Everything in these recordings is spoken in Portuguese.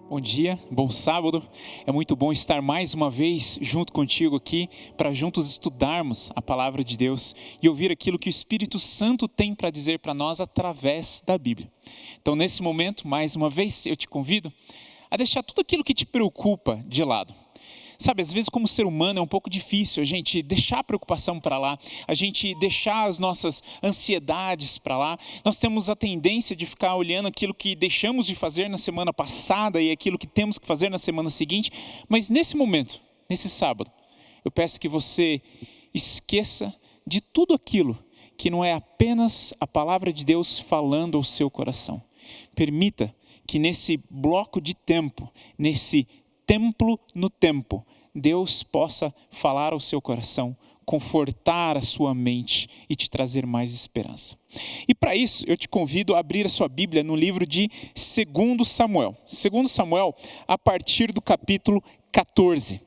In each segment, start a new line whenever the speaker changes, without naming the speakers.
Bom dia, bom sábado. É muito bom estar mais uma vez junto contigo aqui para juntos estudarmos a palavra de Deus e ouvir aquilo que o Espírito Santo tem para dizer para nós através da Bíblia. Então, nesse momento, mais uma vez, eu te convido a deixar tudo aquilo que te preocupa de lado. Sabe, às vezes como ser humano é um pouco difícil a gente deixar a preocupação para lá, a gente deixar as nossas ansiedades para lá. Nós temos a tendência de ficar olhando aquilo que deixamos de fazer na semana passada e aquilo que temos que fazer na semana seguinte. Mas nesse momento, nesse sábado, eu peço que você esqueça de tudo aquilo que não é apenas a palavra de Deus falando ao seu coração. Permita que nesse bloco de tempo, nesse templo no tempo, Deus possa falar ao seu coração, confortar a sua mente e te trazer mais esperança. E para isso, eu te convido a abrir a sua Bíblia no livro de 2 Samuel. 2 Samuel, a partir do capítulo 14.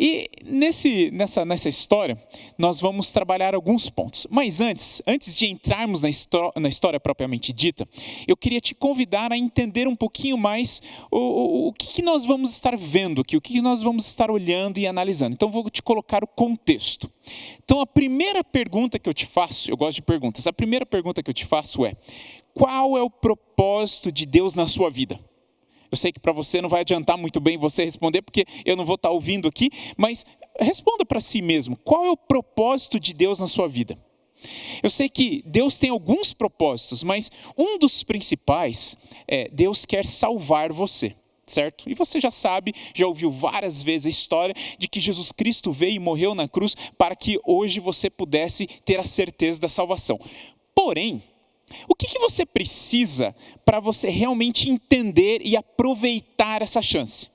E nessa história, nós vamos trabalhar alguns pontos. Mas antes de entrarmos na história propriamente dita, eu queria te convidar a entender um pouquinho mais o que nós vamos estar vendo aqui, o que nós vamos estar olhando e analisando. Então, vou te colocar o contexto. Então, a primeira pergunta que eu te faço, eu gosto de perguntas, a primeira pergunta que eu te faço é: qual é o propósito de Deus na sua vida? Eu sei que para você não vai adiantar muito bem você responder, porque eu não vou estar ouvindo aqui, mas responda para si mesmo. Qual é o propósito de Deus na sua vida? Eu sei que Deus tem alguns propósitos, mas um dos principais é Deus quer salvar você, certo? E você já sabe, já ouviu várias vezes a história de que Jesus Cristo veio e morreu na cruz para que hoje você pudesse ter a certeza da salvação. Porém, o que você precisa para você realmente entender e aproveitar essa chance?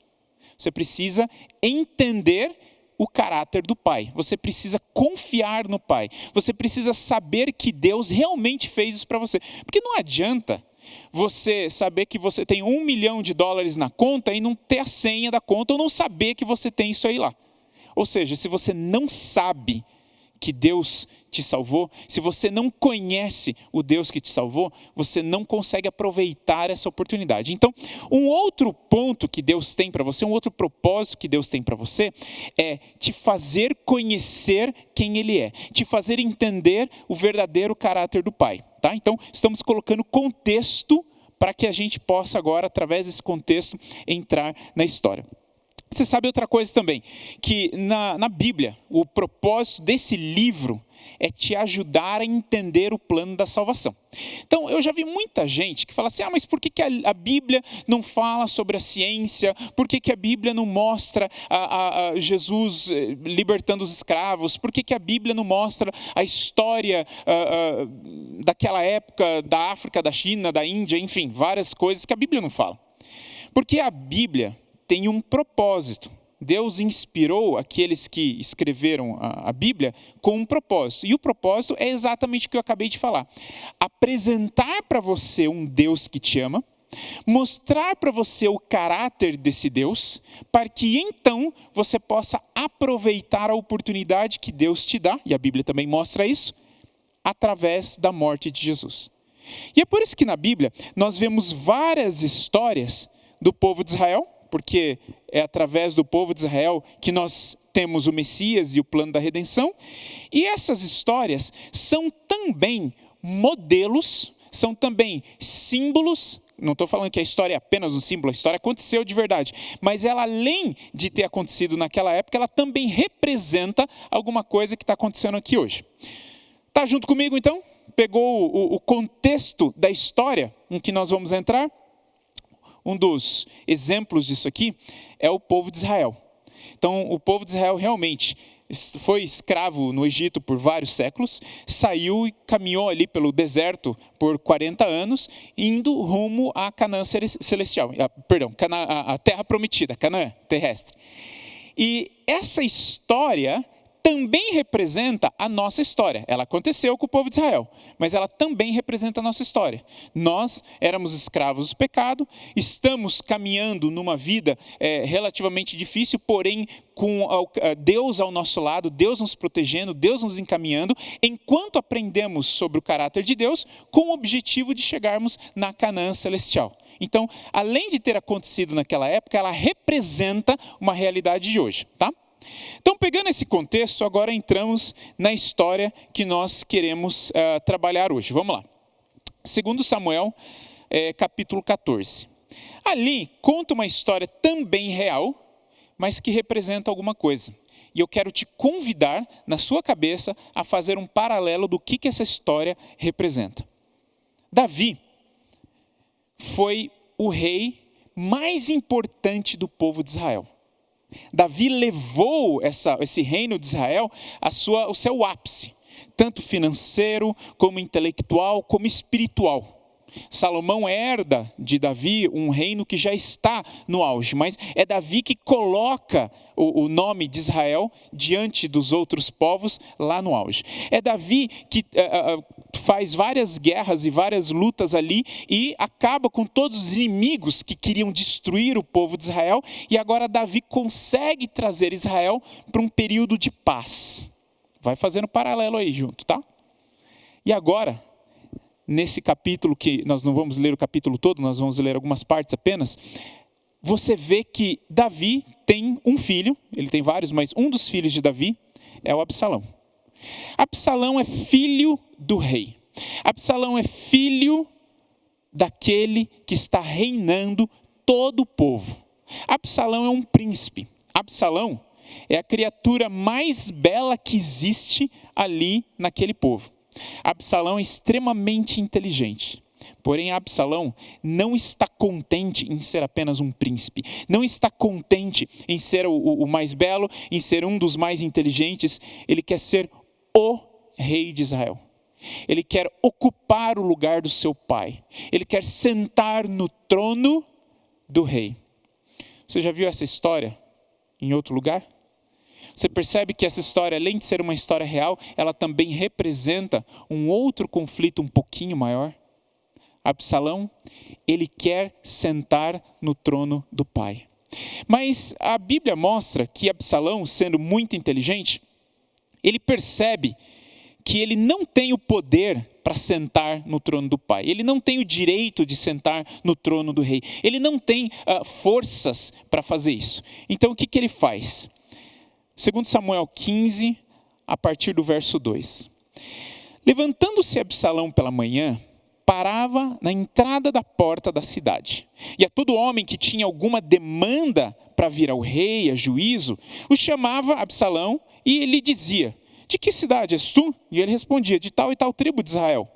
Você precisa entender o caráter do Pai. Você precisa confiar no Pai. Você precisa saber que Deus realmente fez isso para você. Porque não adianta você saber que você tem $1 milhão na conta e não ter a senha da conta ou não saber que você tem isso aí lá. Ou seja, se você não sabe que Deus te salvou, se você não conhece o Deus que te salvou, você não consegue aproveitar essa oportunidade. Então, um outro ponto que Deus tem para você, um outro propósito que Deus tem para você, é te fazer conhecer quem Ele é, te fazer entender o verdadeiro caráter do Pai. Tá? Então, estamos colocando contexto para que a gente possa agora, através desse contexto, entrar na história. Você sabe outra coisa também, que na Bíblia, o propósito desse livro é te ajudar a entender o plano da salvação. Então, eu já vi muita gente que fala assim: mas por que a Bíblia não fala sobre a ciência? Por que a Bíblia não mostra a Jesus libertando os escravos? Por que a Bíblia não mostra a história daquela época da África, da China, da Índia, enfim, várias coisas que a Bíblia não fala? Porque a Bíblia tem um propósito. Deus inspirou aqueles que escreveram a Bíblia com um propósito. E o propósito é exatamente o que eu acabei de falar. Apresentar para você um Deus que te ama, mostrar para você o caráter desse Deus, para que então você possa aproveitar a oportunidade que Deus te dá, e a Bíblia também mostra isso, através da morte de Jesus. E é por isso que na Bíblia nós vemos várias histórias do povo de Israel, porque é através do povo de Israel que nós temos o Messias e o plano da redenção. E essas histórias são também modelos, são também símbolos. Não estou falando que a história é apenas um símbolo, a história aconteceu de verdade. Mas ela, além de ter acontecido naquela época, ela também representa alguma coisa que está acontecendo aqui hoje. Está junto comigo então? Pegou o contexto da história em que nós vamos entrar? Um dos exemplos disso aqui é o povo de Israel. Então, o povo de Israel realmente foi escravo no Egito por vários séculos, saiu e caminhou ali pelo deserto por 40 anos, indo rumo à Canaã celestial, a terra prometida, Canaã terrestre. E essa história também representa a nossa história. Ela aconteceu com o povo de Israel, mas ela também representa a nossa história. Nós éramos escravos do pecado, estamos caminhando numa vida relativamente difícil, porém com Deus ao nosso lado, Deus nos protegendo, Deus nos encaminhando, enquanto aprendemos sobre o caráter de Deus, com o objetivo de chegarmos na Canaã celestial. Então, além de ter acontecido naquela época, ela representa uma realidade de hoje, tá? Então, pegando esse contexto, agora entramos na história que nós queremos trabalhar hoje. Vamos lá. 2 Samuel, capítulo 14. Ali conta uma história também real, mas que representa alguma coisa. E eu quero te convidar, na sua cabeça, a fazer um paralelo do que essa história representa. Davi foi o rei mais importante do povo de Israel. Davi levou esse reino de Israel ao seu ápice, tanto financeiro, como intelectual, como espiritual. Salomão herda de Davi um reino que já está no auge, mas é Davi que coloca o nome de Israel diante dos outros povos lá no auge. É Davi que faz várias guerras e várias lutas ali e acaba com todos os inimigos que queriam destruir o povo de Israel, e agora Davi consegue trazer Israel para um período de paz. Vai fazendo paralelo aí junto, tá? E agora, nesse capítulo, que nós não vamos ler o capítulo todo, nós vamos ler algumas partes apenas, você vê que Davi tem um filho, ele tem vários, mas um dos filhos de Davi é o Absalão. Absalão é filho do rei. Absalão é filho daquele que está reinando todo o povo. Absalão é um príncipe. Absalão é a criatura mais bela que existe ali naquele povo. Absalão é extremamente inteligente, porém Absalão não está contente em ser apenas um príncipe, não está contente em ser o mais belo, em ser um dos mais inteligentes. Ele quer ser o rei de Israel, ele quer ocupar o lugar do seu pai, ele quer sentar no trono do rei. Você já viu essa história em outro lugar? Você percebe que essa história, além de ser uma história real, ela também representa um outro conflito um pouquinho maior. Absalão, ele quer sentar no trono do pai. Mas a Bíblia mostra que Absalão, sendo muito inteligente, ele percebe que ele não tem o poder para sentar no trono do pai. Ele não tem o direito de sentar no trono do rei. Ele não tem forças para fazer isso. Então o que ele faz? 2 Samuel 15, a partir do verso 2. Levantando-se Absalão pela manhã, parava na entrada da porta da cidade. E a todo homem que tinha alguma demanda para vir ao rei, a juízo, o chamava Absalão e lhe dizia: de que cidade és tu? E ele respondia: de tal e tal tribo de Israel.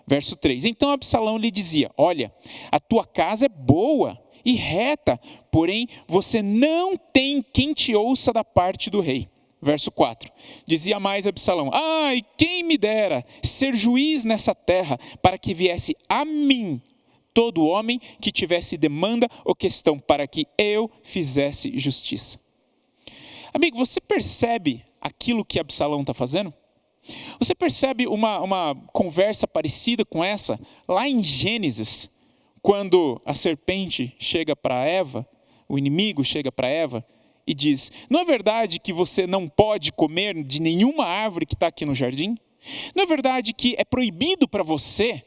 Verso 3. Então Absalão lhe dizia: olha, a tua casa é boa e reta, porém você não tem quem te ouça da parte do rei. Verso 4, dizia mais Absalão: ai, quem me dera ser juiz nessa terra, para que viesse a mim todo homem que tivesse demanda ou questão, para que eu fizesse justiça. Amigo, você percebe aquilo que Absalão está fazendo? Você percebe uma conversa parecida com essa lá em Gênesis, quando a serpente chega para Eva, o inimigo chega para Eva e diz: não é verdade que você não pode comer de nenhuma árvore que está aqui no jardim? Não é verdade que é proibido para você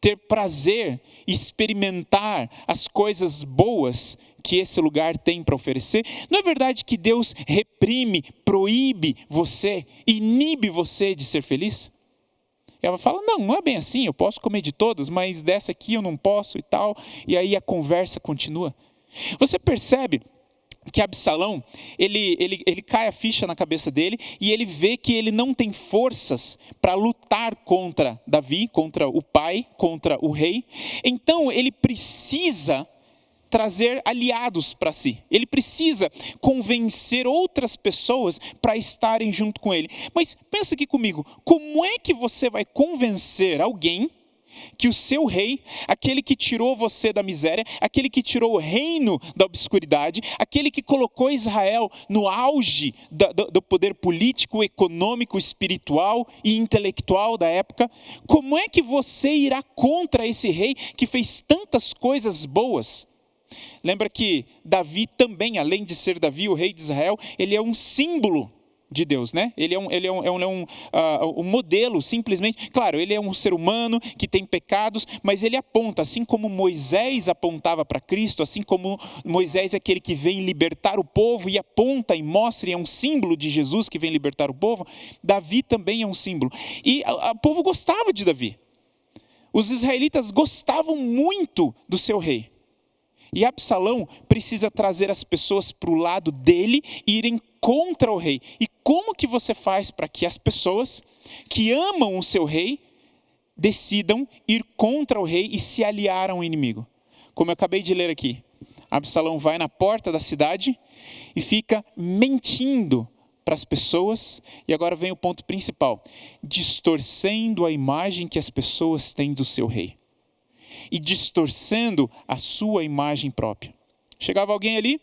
ter prazer, experimentar as coisas boas que esse lugar tem para oferecer? Não é verdade que Deus reprime, proíbe você, inibe você de ser feliz? E ela fala: não é bem assim, eu posso comer de todas, mas dessa aqui eu não posso e tal. E aí a conversa continua. Você percebe que Absalão, ele cai a ficha na cabeça dele e ele vê que ele não tem forças para lutar contra Davi, contra o pai, contra o rei. Então ele precisa trazer aliados para si. Ele precisa convencer outras pessoas para estarem junto com ele. Mas pensa aqui comigo, como é que você vai convencer alguém que o seu rei, aquele que tirou você da miséria, aquele que tirou o reino da obscuridade, aquele que colocou Israel no auge do poder político, econômico, espiritual e intelectual da época, como é que você irá contra esse rei que fez tantas coisas boas? Lembra que Davi também, além de ser Davi, o rei de Israel, ele é um símbolo de Deus, né? Ele é um modelo, simplesmente. Claro, ele é um ser humano que tem pecados, mas ele aponta, assim como Moisés apontava para Cristo, assim como Moisés é aquele que vem libertar o povo e aponta e mostra, e é um símbolo de Jesus que vem libertar o povo, Davi também é um símbolo. E o povo gostava de Davi. Os israelitas gostavam muito do seu rei. E Absalão precisa trazer as pessoas para o lado dele e irem contra o rei. E como que você faz para que as pessoas que amam o seu rei decidam ir contra o rei e se aliar ao inimigo? Como eu acabei de ler aqui, Absalão vai na porta da cidade e fica mentindo para as pessoas. E agora vem o ponto principal: distorcendo a imagem que as pessoas têm do seu rei. E distorcendo a sua imagem própria. Chegava alguém ali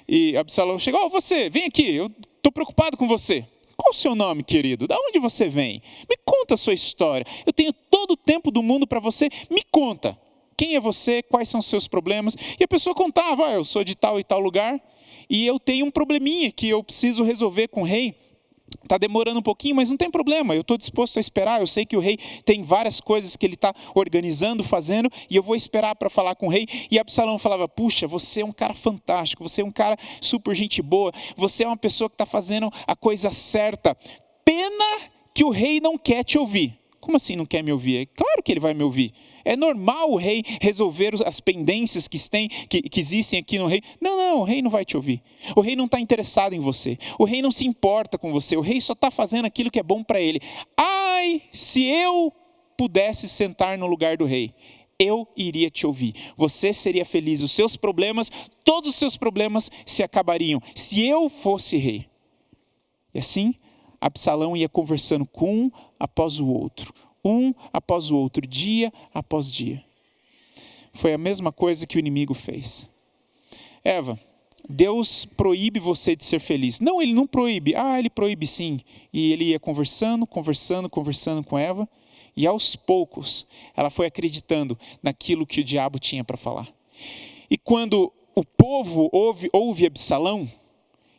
e Absalão chegou: você, vem aqui, eu estou preocupado com você. Qual o seu nome, querido? Da onde você vem? Me conta a sua história. Eu tenho todo o tempo do mundo para você. Me conta. Quem é você? Quais são os seus problemas? E a pessoa contava: eu sou de tal e tal lugar e eu tenho um probleminha que eu preciso resolver com o rei. Está demorando um pouquinho, mas não tem problema, eu estou disposto a esperar. Eu sei que o rei tem várias coisas que ele está organizando, fazendo, e eu vou esperar para falar com o rei. E Absalão falava: puxa, você é um cara fantástico, você é um cara super gente boa, você é uma pessoa que está fazendo a coisa certa. Pena que o rei não quer te ouvir. Como assim não quer me ouvir? É claro que ele vai me ouvir. É normal o rei resolver as pendências que existem aqui no rei. Não, o rei não vai te ouvir. O rei não está interessado em você. O rei não se importa com você. O rei só está fazendo aquilo que é bom para ele. Ai, se eu pudesse sentar no lugar do rei, eu iria te ouvir. Você seria feliz. Os seus problemas, todos os seus problemas se acabariam se eu fosse rei. E assim, Absalão ia conversando com um após o outro, dia após dia. Foi a mesma coisa que o inimigo fez. Eva, Deus proíbe você de ser feliz. Não, ele não proíbe. Ele proíbe sim. E ele ia conversando com Eva, e aos poucos ela foi acreditando naquilo que o diabo tinha para falar. E quando o povo ouve Absalão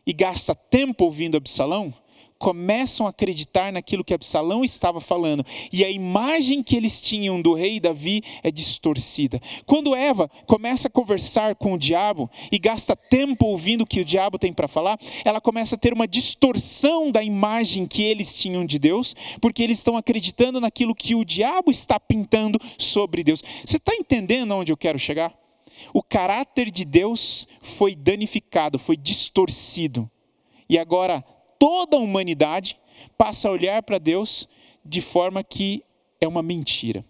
e gasta tempo ouvindo Absalão, começam a acreditar naquilo que Absalão estava falando. E a imagem que eles tinham do rei Davi é distorcida. Quando Eva começa a conversar com o diabo e gasta tempo ouvindo o que o diabo tem para falar, ela começa a ter uma distorção da imagem que eles tinham de Deus, porque eles estão acreditando naquilo que o diabo está pintando sobre Deus. Você está entendendo onde eu quero chegar? O caráter de Deus foi danificado, foi distorcido. E agora toda a humanidade passa a olhar para Deus de forma que é uma mentira.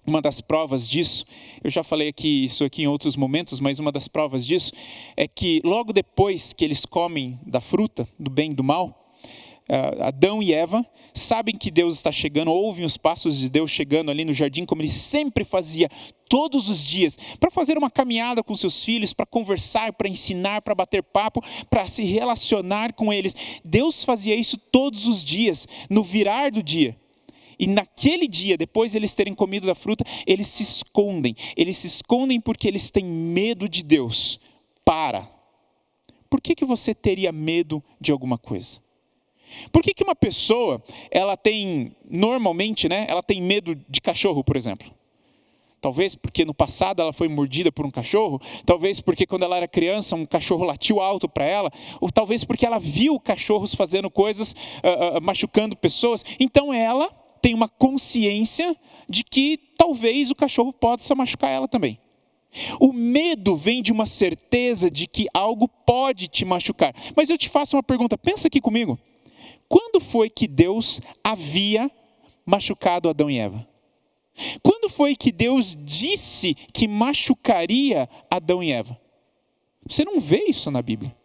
Uma das provas disso, eu já falei isso aqui em outros momentos, mas uma das provas disso é que logo depois que eles comem da fruta, do bem e do mal, Adão e Eva sabem que Deus está chegando, ouvem os passos de Deus chegando ali no jardim, como ele sempre fazia todos os dias, para fazer uma caminhada com seus filhos, para conversar, para ensinar, para bater papo, para se relacionar com eles. Deus fazia isso todos os dias, no virar do dia. E naquele dia, depois de eles terem comido da fruta, eles se escondem. Eles se escondem porque eles têm medo de Deus. Por que você teria medo de alguma coisa? Por que uma pessoa, ela tem, normalmente, ela tem medo de cachorro, por exemplo? Talvez porque no passado ela foi mordida por um cachorro, talvez porque quando ela era criança um cachorro latiu alto para ela, ou talvez porque ela viu cachorros fazendo coisas, machucando pessoas. Então ela tem uma consciência de que talvez o cachorro possa machucar ela também. O medo vem de uma certeza de que algo pode te machucar. Mas eu te faço uma pergunta, pensa aqui comigo. Quando foi que Deus havia machucado Adão e Eva? Quando foi que Deus disse que machucaria Adão e Eva? Você não vê isso na Bíblia.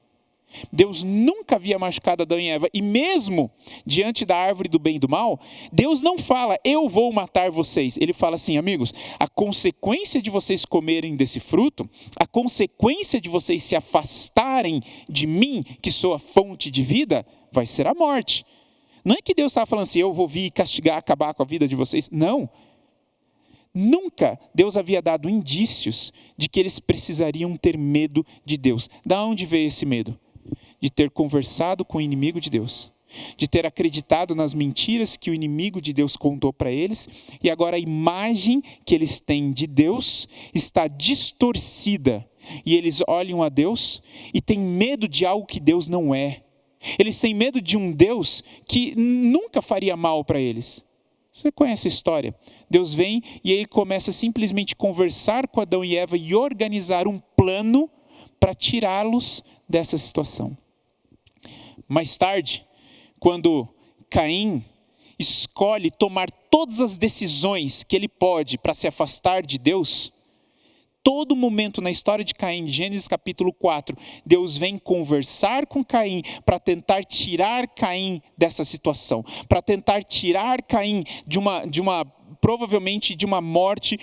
Deus nunca havia machucado Adão e Eva. E mesmo diante da árvore do bem e do mal, Deus não fala, eu vou matar vocês. Ele fala assim, amigos, a consequência de vocês comerem desse fruto, a consequência de vocês se afastarem de mim, que sou a fonte de vida, vai ser a morte. Não é que Deus estava falando assim, eu vou vir castigar, acabar com a vida de vocês. Não. Nunca Deus havia dado indícios de que eles precisariam ter medo de Deus. Da onde veio esse medo? De ter conversado com o inimigo de Deus, de ter acreditado nas mentiras que o inimigo de Deus contou para eles, e agora a imagem que eles têm de Deus está distorcida, e eles olham a Deus e têm medo de algo que Deus não é. Eles têm medo de um Deus que nunca faria mal para eles. Você conhece a história? Deus vem e ele começa simplesmente a conversar com Adão e Eva e organizar um plano para tirá-los dessa situação. Mais tarde, quando Caim escolhe tomar todas as decisões que ele pode para se afastar de Deus, todo momento na história de Caim, Gênesis capítulo 4, Deus vem conversar com Caim para tentar tirar Caim dessa situação, para tentar tirar Caim provavelmente de uma morte,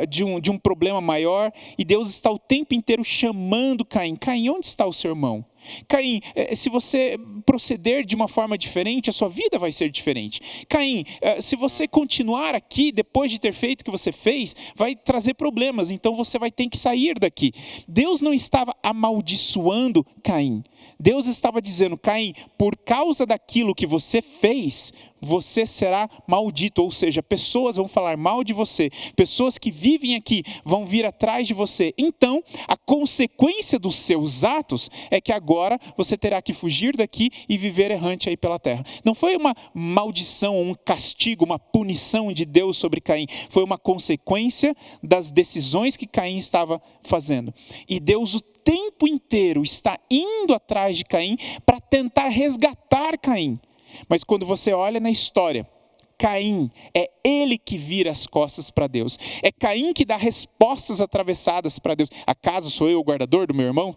de um problema maior, e Deus está o tempo inteiro chamando Caim. Caim, onde está o seu irmão? Caim, se você proceder de uma forma diferente, a sua vida vai ser diferente. Caim, se você continuar aqui, depois de ter feito o que você fez, vai trazer problemas, então você vai ter que sair daqui. Deus não estava amaldiçoando Caim. Deus estava dizendo, Caim, por causa daquilo que você fez, você será maldito, ou seja, pessoas vão falar mal de você, pessoas que vivem aqui vão vir atrás de você. Então, a consequência dos seus atos é que agora você terá que fugir daqui e viver errante aí pela terra. Não foi uma maldição, um castigo, uma punição de Deus sobre Caim, foi uma consequência das decisões que Caim estava fazendo. E Deus o tempo inteiro está indo atrás de Caim para tentar resgatar Caim. Mas quando você olha na história, Caim é ele que vira as costas para Deus. É Caim que dá respostas atravessadas para Deus. Acaso sou eu o guardador do meu irmão?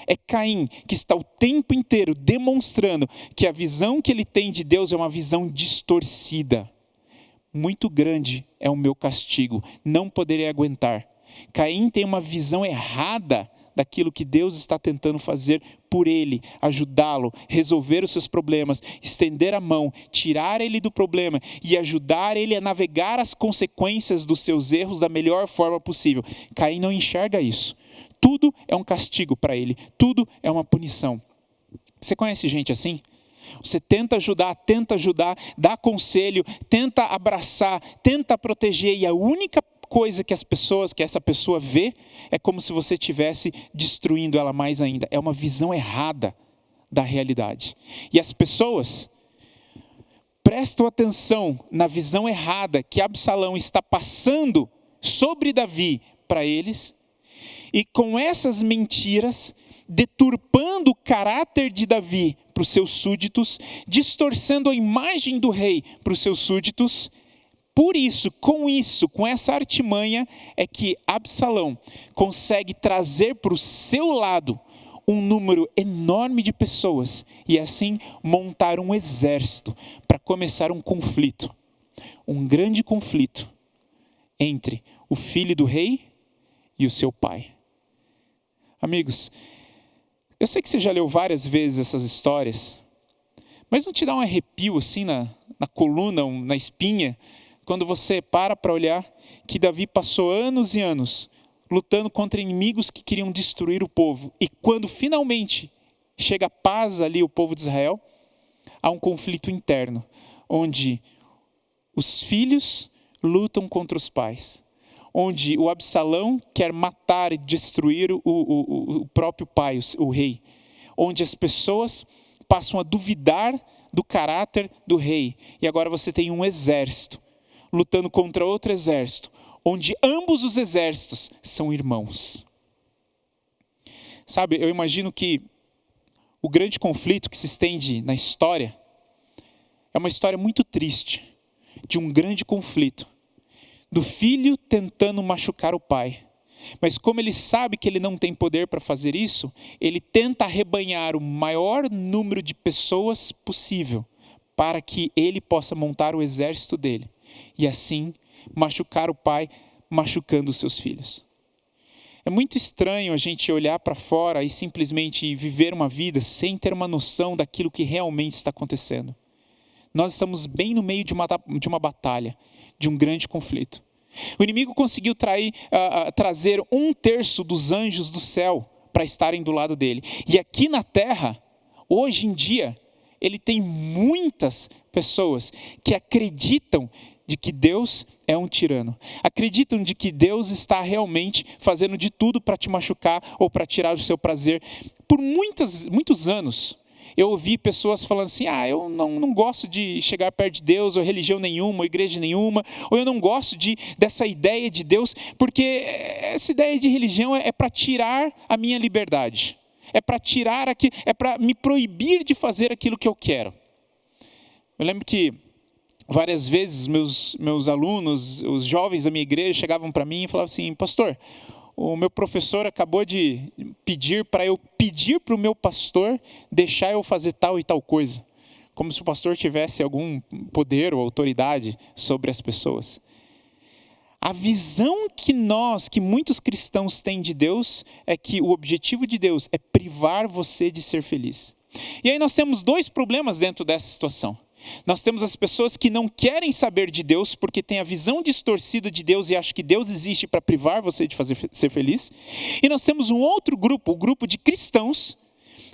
É Caim que está o tempo inteiro demonstrando que a visão que ele tem de Deus é uma visão distorcida. Muito grande é o meu castigo, não poderei aguentar. Caim tem uma visão errada daquilo que Deus está tentando fazer por ele, ajudá-lo, resolver os seus problemas, estender a mão, tirar ele do problema e ajudar ele a navegar as consequências dos seus erros da melhor forma possível. Caim não enxerga isso. Tudo é um castigo para ele, tudo é uma punição. Você conhece gente assim? Você tenta ajudar, dá conselho, tenta abraçar, tenta proteger, e a única coisa que essa pessoa vê é como se você estivesse destruindo ela mais ainda. É uma visão errada da realidade. E as pessoas prestam atenção na visão errada que Absalão está passando sobre Davi para eles, e com essas mentiras, deturpando o caráter de Davi para os seus súditos, distorcendo a imagem do rei para os seus súditos. Por isso, com essa artimanha, é que Absalão consegue trazer para o seu lado um número enorme de pessoas e assim montar um exército para começar um conflito. Um grande conflito entre o filho do rei e o seu pai. Amigos, eu sei que você já leu várias vezes essas histórias, mas não te dá um arrepio assim na coluna, na espinha, quando você para olhar que Davi passou anos e anos lutando contra inimigos que queriam destruir o povo, e quando finalmente chega a paz ali, o povo de Israel, há um conflito interno, onde os filhos lutam contra os pais, onde o Absalão quer matar e destruir o próprio pai, o rei, onde as pessoas passam a duvidar do caráter do rei, e agora você tem um exército lutando contra outro exército, onde ambos os exércitos são irmãos. Sabe, eu imagino que o grande conflito que se estende na história é uma história muito triste, de um grande conflito, do filho tentando machucar o pai. Mas como ele sabe que ele não tem poder para fazer isso, ele tenta arrebanhar o maior número de pessoas possível para que ele possa montar o exército dele e assim machucar o pai, machucando os seus filhos. É muito estranho a gente olhar para fora e simplesmente viver uma vida sem ter uma noção daquilo que realmente está acontecendo. Nós estamos bem no meio de uma batalha, de um grande conflito. O inimigo conseguiu trazer 1/3 dos anjos do céu para estarem do lado dele. E aqui na terra, hoje em dia, ele tem muitas pessoas que acreditam de que Deus é um tirano. Acreditam de que Deus está realmente fazendo de tudo para te machucar ou para tirar o seu prazer. Por muitos anos, eu ouvi pessoas falando assim, eu não gosto de chegar perto de Deus, ou religião nenhuma, ou igreja nenhuma, ou eu não gosto dessa ideia de Deus, porque essa ideia de religião é para tirar a minha liberdade. É para me proibir de fazer aquilo que eu quero. Eu lembro que várias vezes meus alunos, os jovens da minha igreja, chegavam para mim e falavam assim, pastor, o meu professor acabou de pedir para eu pedir para o meu pastor deixar eu fazer tal e tal coisa. Como se o pastor tivesse algum poder ou autoridade sobre as pessoas. A visão que muitos cristãos têm de Deus, é que o objetivo de Deus é privar você de ser feliz. E aí nós temos 2 problemas dentro dessa situação. Nós temos as pessoas que não querem saber de Deus, porque têm a visão distorcida de Deus e acham que Deus existe para privar você de ser feliz. E nós temos um outro grupo, o grupo de cristãos,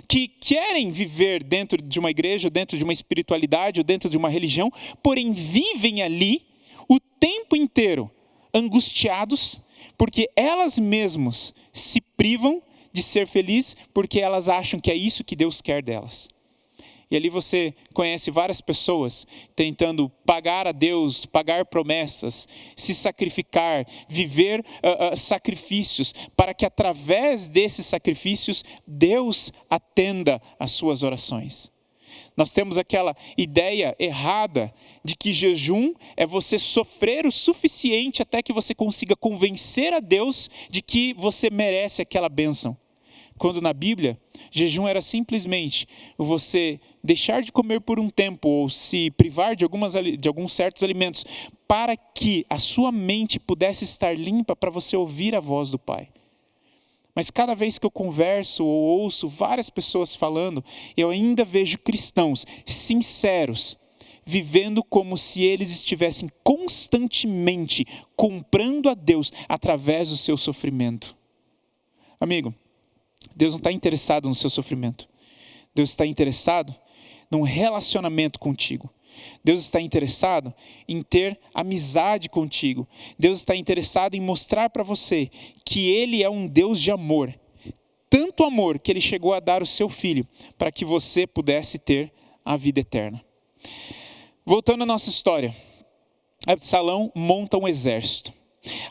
que querem viver dentro de uma igreja, dentro de uma espiritualidade ou dentro de uma religião, porém vivem ali o tempo inteiro angustiados, porque elas mesmas se privam de ser felizes, porque elas acham que é isso que Deus quer delas. E ali você conhece várias pessoas tentando pagar a Deus, pagar promessas, se sacrificar, viver sacrifícios, para que através desses sacrifícios Deus atenda às suas orações. Nós temos aquela ideia errada de que jejum é você sofrer o suficiente até que você consiga convencer a Deus de que você merece aquela bênção. Quando na Bíblia, jejum era simplesmente você deixar de comer por um tempo ou se privar de alguns certos alimentos para que a sua mente pudesse estar limpa para você ouvir a voz do Pai. Mas cada vez que eu converso ou ouço várias pessoas falando, eu ainda vejo cristãos sinceros, vivendo como se eles estivessem constantemente comprando a Deus através do seu sofrimento. Amigo, Deus não está interessado no seu sofrimento. Deus está interessado num relacionamento contigo. Deus está interessado em ter amizade contigo. Deus está interessado em mostrar para você que Ele é um Deus de amor. Tanto amor que Ele chegou a dar o seu Filho para que você pudesse ter a vida eterna. Voltando à nossa história. Absalão monta um exército.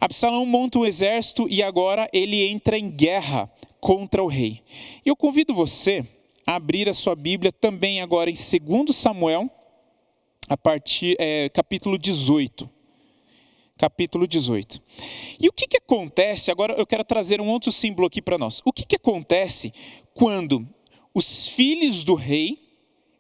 Absalão monta um exército e agora ele entra em guerra contra o rei. E eu convido você a abrir a sua Bíblia também agora em 2 Samuel, capítulo 18. Capítulo 18. E o que acontece, agora eu quero trazer um outro símbolo aqui para nós. O que acontece quando os filhos do rei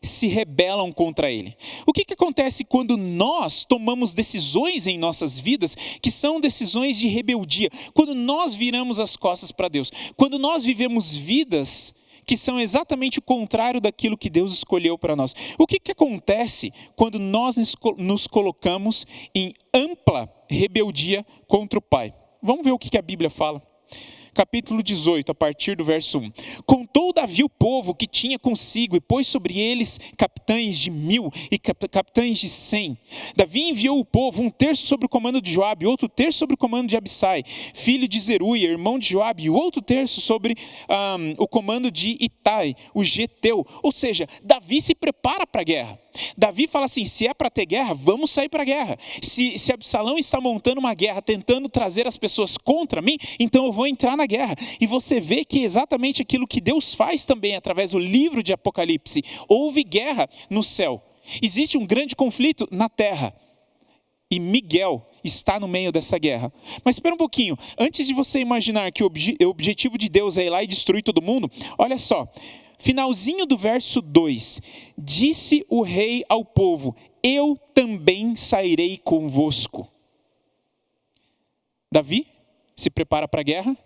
se rebelam contra ele? O que acontece quando nós tomamos decisões em nossas vidas que são decisões de rebeldia? Quando nós viramos as costas para Deus? Quando nós vivemos vidas que são exatamente o contrário daquilo que Deus escolheu para nós? O que acontece quando nós nos colocamos em ampla rebeldia contra o Pai? Vamos ver o que a Bíblia fala. Capítulo 18, a partir do verso 1. Contou Davi o povo que tinha consigo e pôs sobre eles capitães de 1000 e capitães de 100. Davi enviou o povo, 1/3 sob o comando de Joabe, outro terço sob o comando de Abissai, filho de Zeruia, irmão de Joabe, e o outro terço sobre o comando de Itai, o geteu. Ou seja, Davi se prepara para a guerra. Davi fala assim, se é para ter guerra, vamos sair para a guerra. Se Absalão está montando uma guerra, tentando trazer as pessoas contra mim, então eu vou entrar na guerra. E você vê que é exatamente aquilo que Deus faz também através do livro de Apocalipse. Houve guerra no céu. Existe um grande conflito na terra. e Miguel está no meio dessa guerra. Mas espera um pouquinho, antes de você imaginar que o objetivo de Deus é ir lá e destruir todo mundo, olha só, finalzinho do verso 2, disse o rei ao povo, eu também sairei convosco. Davi se prepara para a guerra,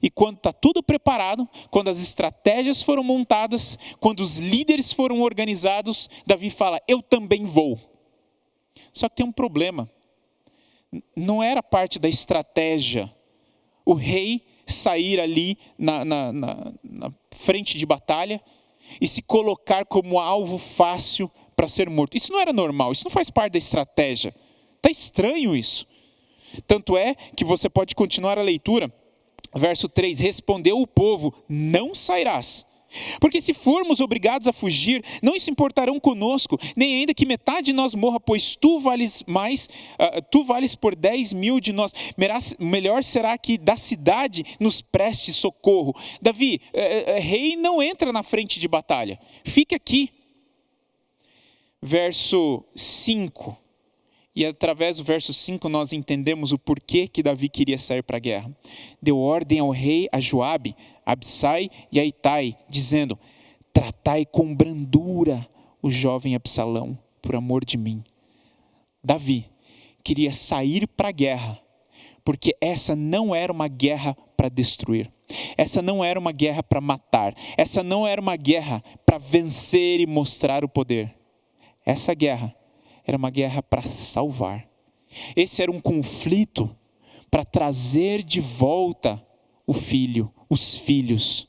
e quando está tudo preparado, quando as estratégias foram montadas, quando os líderes foram organizados, Davi fala, eu também vou. Só que tem um problema, não era parte da estratégia o rei sair ali na frente de batalha e se colocar como alvo fácil para ser morto. Isso não era normal, isso não faz parte da estratégia. Está estranho isso. Tanto é que você pode continuar a leitura, verso 3, respondeu o povo, não sairás. Porque se formos obrigados a fugir, não se importarão conosco, nem ainda que metade de nós morra, pois tu vales mais, tu vales por 10.000 de nós. Melhor será que da cidade nos preste socorro. Davi, rei não entra na frente de batalha, fique aqui. Verso 5. E através do verso 5 nós entendemos o porquê que Davi queria sair para a guerra. Deu ordem ao rei, a Joabe, a Absai e a Itai, dizendo, tratai com brandura o jovem Absalão, por amor de mim. Davi queria sair para a guerra, porque essa não era uma guerra para destruir. Essa não era uma guerra para matar. Essa não era uma guerra para vencer e mostrar o poder. Essa guerra era uma guerra para salvar. Esse era um conflito para trazer de volta o filho, os filhos.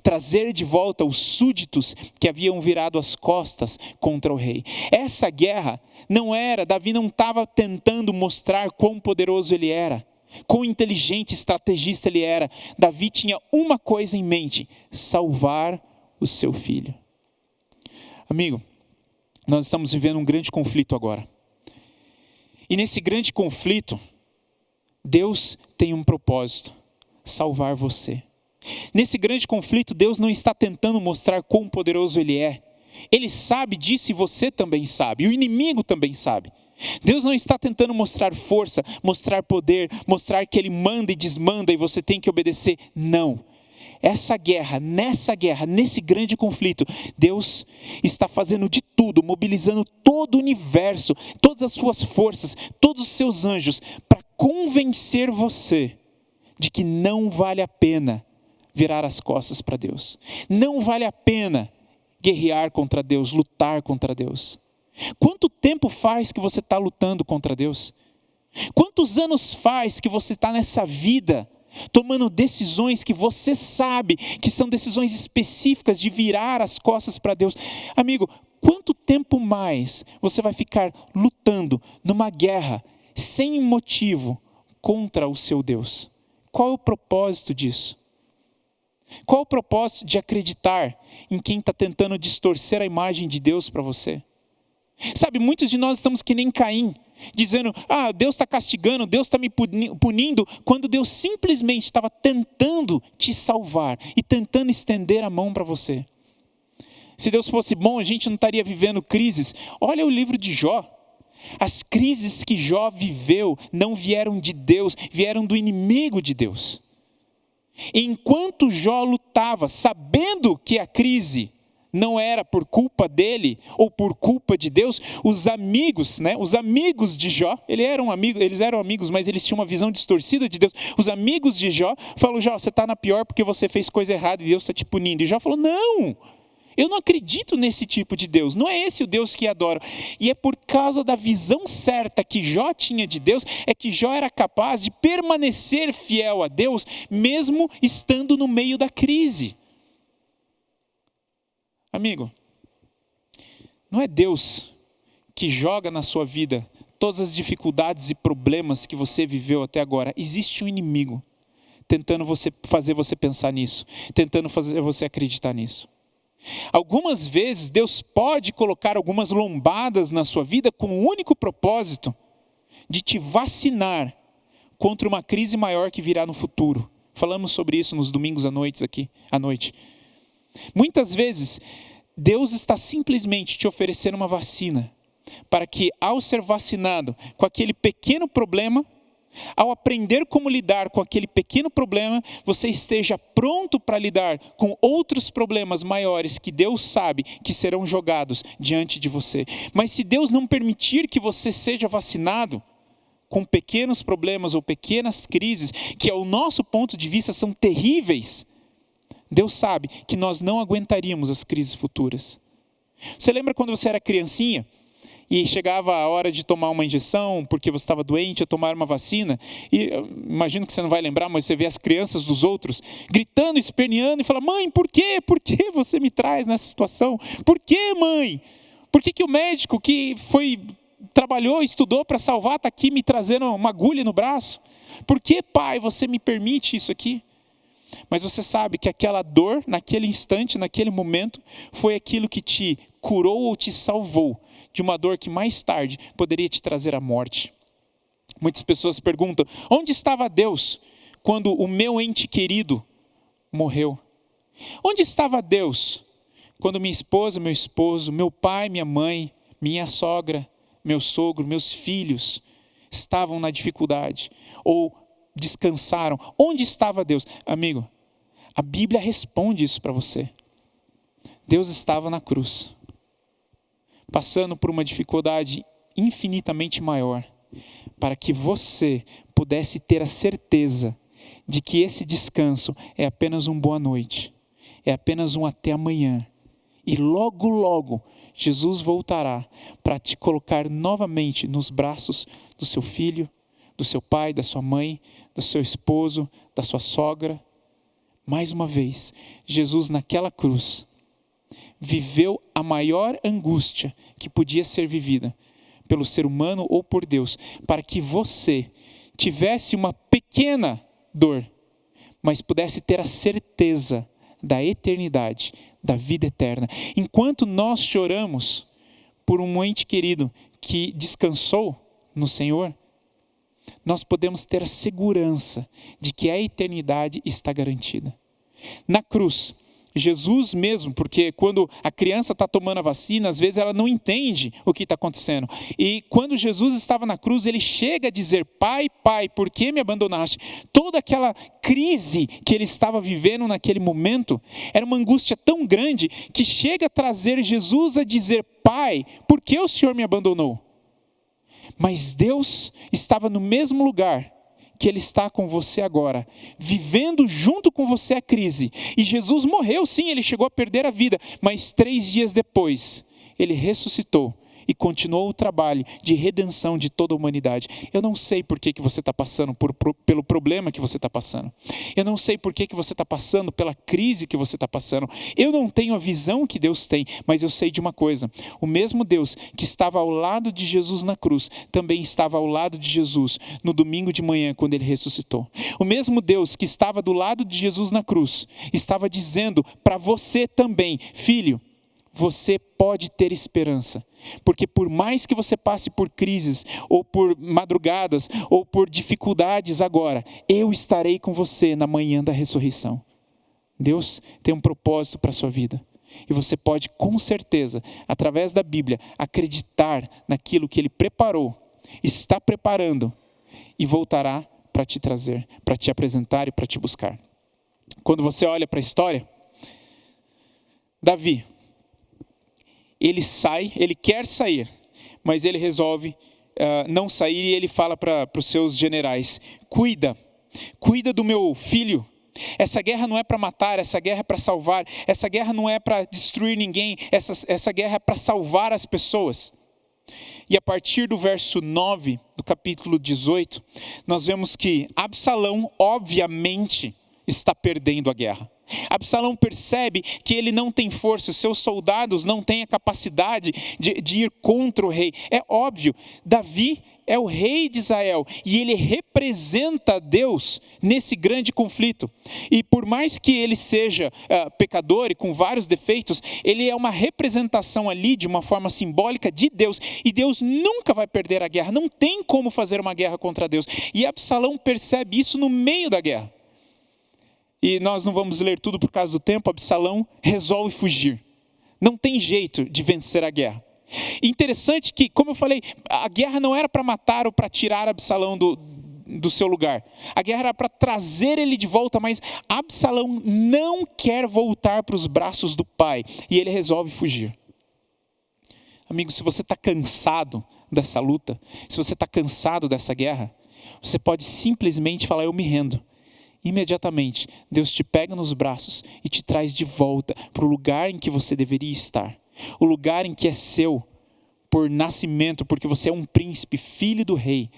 Trazer de volta os súditos que haviam virado as costas contra o rei. Essa guerra não era, Davi não estava tentando mostrar quão poderoso ele era, quão inteligente, estrategista ele era. Davi tinha uma coisa em mente, salvar o seu filho. Amigo, nós estamos vivendo um grande conflito agora. E nesse grande conflito, Deus tem um propósito, salvar você. Nesse grande conflito, Deus não está tentando mostrar quão poderoso Ele é. Ele sabe disso e você também sabe. E o inimigo também sabe. Deus não está tentando mostrar força, mostrar poder, mostrar que Ele manda e desmanda e você tem que obedecer. Não. Essa guerra, nesse grande conflito, Deus está fazendo de tudo, mobilizando todo o universo, todas as suas forças, todos os seus anjos, para convencer você de que não vale a pena virar as costas para Deus. Não vale a pena guerrear contra Deus, lutar contra Deus. Quanto tempo faz que você está lutando contra Deus? Quantos anos faz que você está nessa vida tomando decisões que você sabe que são decisões específicas de virar as costas para Deus? Amigo, quanto tempo mais você vai ficar lutando numa guerra sem motivo contra o seu Deus? Qual é o propósito disso? Qual o propósito de acreditar em quem está tentando distorcer a imagem de Deus para você? Sabe, muitos de nós estamos que nem Caim, dizendo, Deus está castigando, Deus está me punindo, quando Deus simplesmente estava tentando te salvar e tentando estender a mão para você. Se Deus fosse bom, a gente não estaria vivendo crises. Olha o livro de Jó. As crises que Jó viveu não vieram de Deus, vieram do inimigo de Deus. Enquanto Jó lutava, sabendo que a crise não era por culpa dele ou por culpa de Deus, os amigos de Jó, eles eram amigos, mas eles tinham uma visão distorcida de Deus. Os amigos de Jó falaram, Jó, você está na pior porque você fez coisa errada e Deus está te punindo. E Jó falou, não, eu não acredito nesse tipo de Deus, não é esse o Deus que adoro. E é por causa da visão certa que Jó tinha de Deus, é que Jó era capaz de permanecer fiel a Deus, mesmo estando no meio da crise. Amigo, não é Deus que joga na sua vida todas as dificuldades e problemas que você viveu até agora. Existe um inimigo tentando fazer você pensar nisso, tentando fazer você acreditar nisso. Algumas vezes Deus pode colocar algumas lombadas na sua vida com o único propósito de te vacinar contra uma crise maior que virá no futuro. Falamos sobre isso nos domingos à noite. Muitas vezes, Deus está simplesmente te oferecendo uma vacina para que, ao ser vacinado com aquele pequeno problema, ao aprender como lidar com aquele pequeno problema, você esteja pronto para lidar com outros problemas maiores que Deus sabe que serão jogados diante de você. Mas se Deus não permitir que você seja vacinado com pequenos problemas ou pequenas crises, que ao nosso ponto de vista são terríveis, Deus sabe que nós não aguentaríamos as crises futuras. Você lembra quando você era criancinha e chegava a hora de tomar uma injeção porque você estava doente ou tomar uma vacina? E imagino que você não vai lembrar, mas você vê as crianças dos outros gritando, esperneando e fala: mãe, por quê? Por que você me traz nessa situação? Por que, mãe? Por que o médico que trabalhou, estudou para salvar, está aqui me trazendo uma agulha no braço? Por que, pai, você me permite isso aqui? Mas você sabe que aquela dor, naquele instante, naquele momento, foi aquilo que te curou ou te salvou de uma dor que mais tarde poderia te trazer a morte. Muitas pessoas perguntam: onde estava Deus quando o meu ente querido morreu? Onde estava Deus quando minha esposa, meu esposo, meu pai, minha mãe, minha sogra, meu sogro, meus filhos estavam na dificuldade ou descansaram? Onde estava Deus? Amigo, a Bíblia responde isso para você. Deus estava na cruz, passando por uma dificuldade infinitamente maior, para que você pudesse ter a certeza de que esse descanso é apenas um boa noite, é apenas um até amanhã. E logo, logo, Jesus voltará para te colocar novamente nos braços do seu filho, do seu pai, da sua mãe, do seu esposo, da sua sogra. Mais uma vez, Jesus naquela cruz viveu a maior angústia que podia ser vivida pelo ser humano ou por Deus, para que você tivesse uma pequena dor, mas pudesse ter a certeza da eternidade, da vida eterna. Enquanto nós choramos por um ente querido que descansou no Senhor, nós podemos ter a segurança de que a eternidade está garantida. Na cruz, Jesus mesmo, porque quando a criança está tomando a vacina, às vezes ela não entende o que está acontecendo. E quando Jesus estava na cruz, ele chega a dizer: Pai, Pai, por que me abandonaste? Toda aquela crise que ele estava vivendo naquele momento, era uma angústia tão grande, que chega a trazer Jesus a dizer: Pai, por que o Senhor me abandonou? Mas Deus estava no mesmo lugar que Ele está com você agora, vivendo junto com você a crise. E Jesus morreu, sim, Ele chegou a perder a vida, mas 3 dias depois, Ele ressuscitou e continuou o trabalho de redenção de toda a humanidade. Eu não sei por que você está passando pelo problema que você está passando. Eu não sei por que você está passando pela crise que você está passando. Eu não tenho a visão que Deus tem, mas eu sei de uma coisa: o mesmo Deus que estava ao lado de Jesus na cruz, também estava ao lado de Jesus no domingo de manhã, quando Ele ressuscitou. O mesmo Deus que estava do lado de Jesus na cruz, estava dizendo para você também: filho, você pode ter esperança, porque por mais que você passe por crises, ou por madrugadas, ou por dificuldades agora, eu estarei com você na manhã da ressurreição. Deus tem um propósito para a sua vida, e você pode com certeza, através da Bíblia, acreditar naquilo que Ele preparou, está preparando, e voltará para te trazer, para te apresentar e para te buscar. Quando você olha para a história, Davi, ele quer sair, mas ele resolve não sair, e ele fala para os seus generais: cuida do meu filho. Essa guerra não é para matar, essa guerra é para salvar, essa guerra não é para destruir ninguém, essa guerra é para salvar as pessoas. E a partir do verso 9 do capítulo 18, nós vemos que Absalão, obviamente, está perdendo a guerra. Absalão percebe que ele não tem força, seus soldados não têm a capacidade de ir contra o rei. É óbvio, Davi é o rei de Israel e ele representa Deus nesse grande conflito. E por mais que ele seja pecador e com vários defeitos, ele é uma representação ali de uma forma simbólica de Deus. E Deus nunca vai perder a guerra, não tem como fazer uma guerra contra Deus. E Absalão percebe isso no meio da guerra. E nós não vamos ler tudo por causa do tempo. Absalão resolve fugir. Não tem jeito de vencer a guerra. Interessante que, como eu falei, a guerra não era para matar ou para tirar Absalão do seu lugar. A guerra era para trazer ele de volta, mas Absalão não quer voltar para os braços do pai e ele resolve fugir. Amigo, se você está cansado dessa luta, se você está cansado dessa guerra, você pode simplesmente falar: eu me rendo. Imediatamente, Deus te pega nos braços e te traz de volta para o lugar em que você deveria estar. O lugar em que é seu por nascimento, porque você é um príncipe, filho do rei.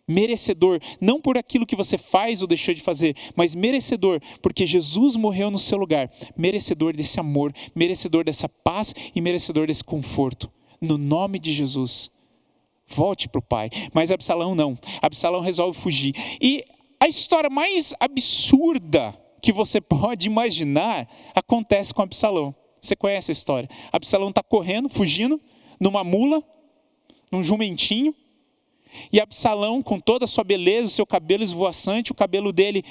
Merecedor, não por aquilo que você faz ou deixou de fazer, mas merecedor, porque Jesus morreu no seu lugar. Merecedor desse amor, merecedor dessa paz e merecedor desse conforto. No nome de Jesus, volte para o Pai. Mas Absalão não. Absalão resolve fugir. E a história mais absurda que você pode imaginar acontece com Absalão. Você conhece a história? Absalão está correndo, fugindo, numa mula, num jumentinho. E Absalão, com toda a sua beleza, o seu cabelo esvoaçante, o cabelo dele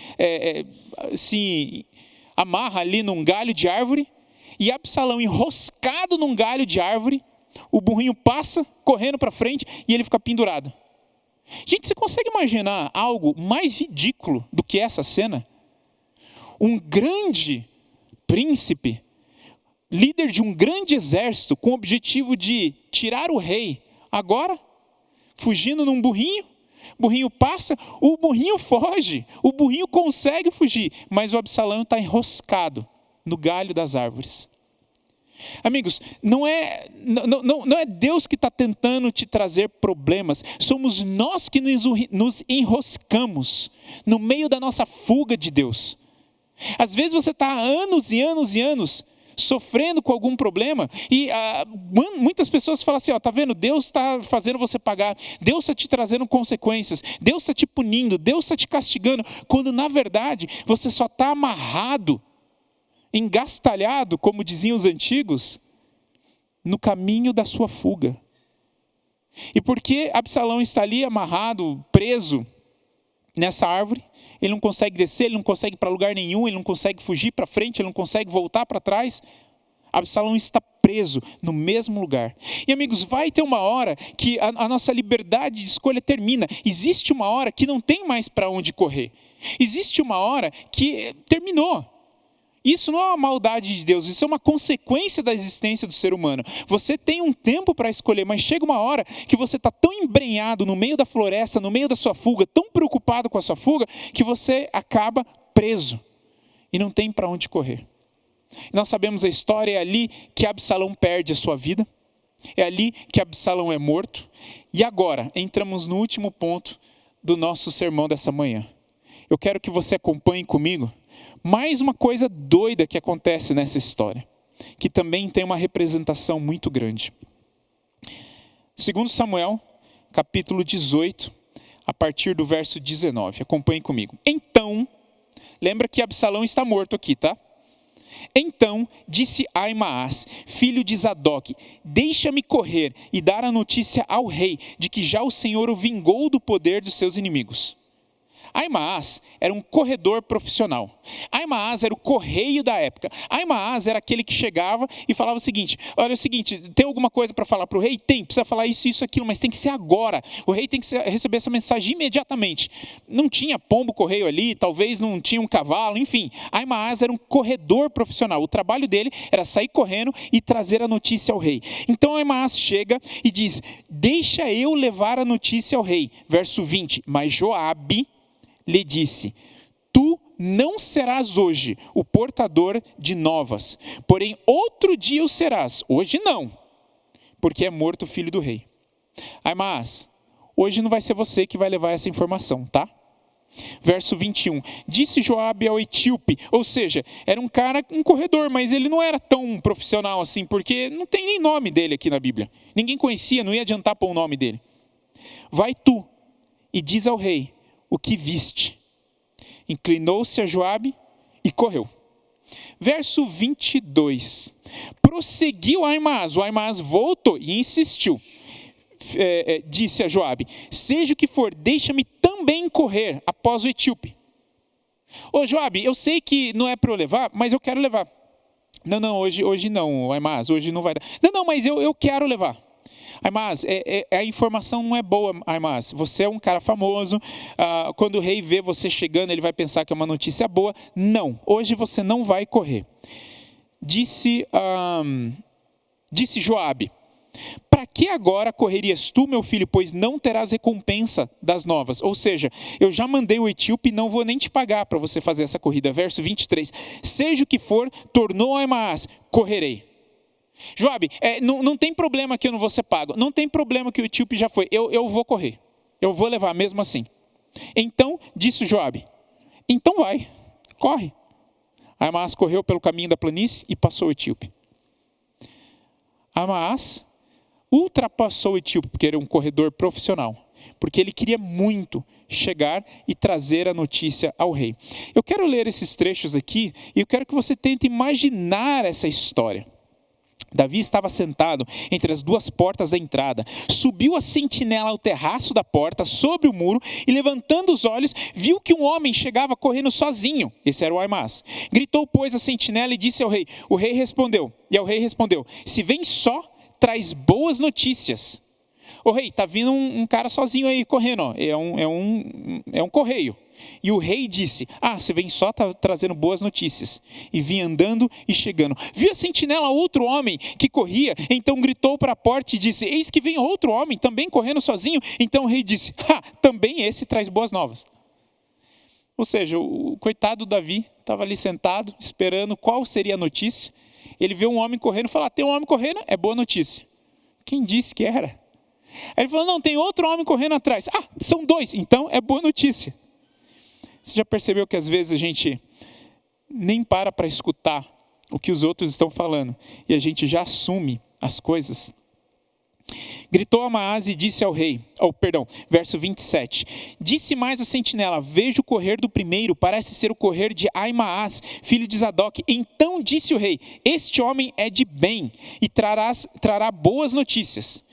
se amarra ali num galho de árvore. E Absalão, enroscado num galho de árvore, o burrinho passa, correndo para frente, e ele fica pendurado. Gente, você consegue imaginar algo mais ridículo do que essa cena? Um grande príncipe, líder de um grande exército, com o objetivo de tirar o rei, agora fugindo num burrinho, o burrinho passa, o burrinho foge, o burrinho consegue fugir, mas o Absalão está enroscado no galho das árvores. Amigos, não é Deus que está tentando te trazer problemas, somos nós que nos enroscamos no meio da nossa fuga de Deus. Às vezes você está há anos e anos e anos sofrendo com algum problema e muitas pessoas falam assim: ó, tá vendo, Deus está fazendo você pagar, Deus está te trazendo consequências, Deus está te punindo, Deus está te castigando, quando na verdade você só está amarrado, engastalhado, como diziam os antigos, no caminho da sua fuga. E porque Absalão está ali amarrado, preso nessa árvore, ele não consegue descer, ele não consegue ir para lugar nenhum, ele não consegue fugir para frente, ele não consegue voltar para trás. Absalão está preso no mesmo lugar. E amigos, vai ter uma hora que a nossa liberdade de escolha termina. Existe uma hora que não tem mais para onde correr. Existe uma hora que terminou. Isso não é uma maldade de Deus, isso é uma consequência da existência do ser humano. Você tem um tempo para escolher, mas chega uma hora que você está tão embrenhado no meio da floresta, no meio da sua fuga, tão preocupado com a sua fuga, que você acaba preso e não tem para onde correr. Nós sabemos a história, é ali que Absalão perde a sua vida, é ali que Absalão é morto. E agora, entramos no último ponto do nosso sermão dessa manhã. Eu quero que você acompanhe comigo mais uma coisa doida que acontece nessa história, que também tem uma representação muito grande. 2 Samuel, capítulo 18, a partir do verso 19. Acompanhe comigo. Então, lembra que Absalão está morto aqui, tá? Então disse Aimaas, filho de Zadok: deixa-me correr e dar a notícia ao rei de que já o Senhor o vingou do poder dos seus inimigos. Aimaas era um corredor profissional. Aimaas era o correio da época. Aimaas era aquele que chegava e falava o seguinte: olha, é o seguinte, tem alguma coisa para falar para o rei? Tem, precisa falar isso, isso, aquilo, mas tem que ser agora. O rei tem que receber essa mensagem imediatamente. Não tinha pombo correio ali, talvez não tinha um cavalo, enfim. Aimaas era um corredor profissional. O trabalho dele era sair correndo e trazer a notícia ao rei. Então Aimaas chega e diz: deixa eu levar a notícia ao rei. Verso 20, mas Joabe lhe disse: tu não serás hoje o portador de novas, porém outro dia o serás, hoje não, porque é morto o filho do rei. Aimaas, hoje não vai ser você que vai levar essa informação, tá? Verso 21, disse Joabe ao etíope, ou seja, era um cara, um corredor, mas ele não era tão profissional assim, porque não tem nem nome dele aqui na Bíblia, ninguém conhecia, não ia adiantar pôr o nome dele. Vai tu e diz ao rei o que viste. Inclinou-se a Joabe e correu. Verso 22. Prosseguiu Aimaas. O Aimaas voltou e insistiu. Disse a Joabe: seja o que for, deixa-me também correr após o etíope. Ô Joabe, eu sei que não é para eu levar, mas eu quero levar. Não, hoje não, Aimaas, hoje não vai dar. Não, mas eu quero levar. Aimaas, a informação não é boa, Aimaas. Você é um cara famoso, quando o rei vê você chegando, ele vai pensar que é uma notícia boa. Não, hoje você não vai correr. Disse Joabe: para que agora correrias tu, meu filho, pois não terás recompensa das novas? Ou seja, eu já mandei o etíope e não vou nem te pagar para você fazer essa corrida. Verso 23, seja o que for, tornou Aimaas, correrei. Joabe, não tem problema que eu não vou ser pago, não tem problema que o etíope já foi, eu vou correr, eu vou levar mesmo assim. Então, disse Joabe, então vai, corre. Aimaas correu pelo caminho da planície e passou o etíope. Aimaas ultrapassou o etíope, porque era um corredor profissional, porque ele queria muito chegar e trazer a notícia ao rei. Eu quero ler esses trechos aqui e eu quero que você tente imaginar essa história. Davi estava sentado entre as duas portas da entrada, subiu a sentinela ao terraço da porta, sobre o muro, e levantando os olhos, viu que um homem chegava correndo sozinho. Esse era o Aimaas. Gritou, pois, a sentinela e disse ao rei. O rei respondeu, se vem só, traz boas notícias. Ô rei, tá vindo um cara sozinho aí correndo, ó. É um correio. E o rei disse, você vem só, tá trazendo boas notícias. E vinha andando e chegando. Viu a sentinela outro homem que corria, então gritou para a porta e disse, eis que vem outro homem também correndo sozinho. Então o rei disse, também esse traz boas novas. Ou seja, o coitado Davi estava ali sentado, esperando qual seria a notícia. Ele viu um homem correndo e falou, tem um homem correndo, é boa notícia. Quem disse que era? Aí ele falou, não, tem outro homem correndo atrás. São dois, então é boa notícia. Você já percebeu que às vezes a gente nem para escutar o que os outros estão falando e a gente já assume as coisas? Gritou Aimaas e disse ao rei, verso 27, disse mais a sentinela, vejo o correr do primeiro, parece ser o correr de Aimaas, filho de Zadok. Então disse o rei, este homem é de bem e trará boas notícias.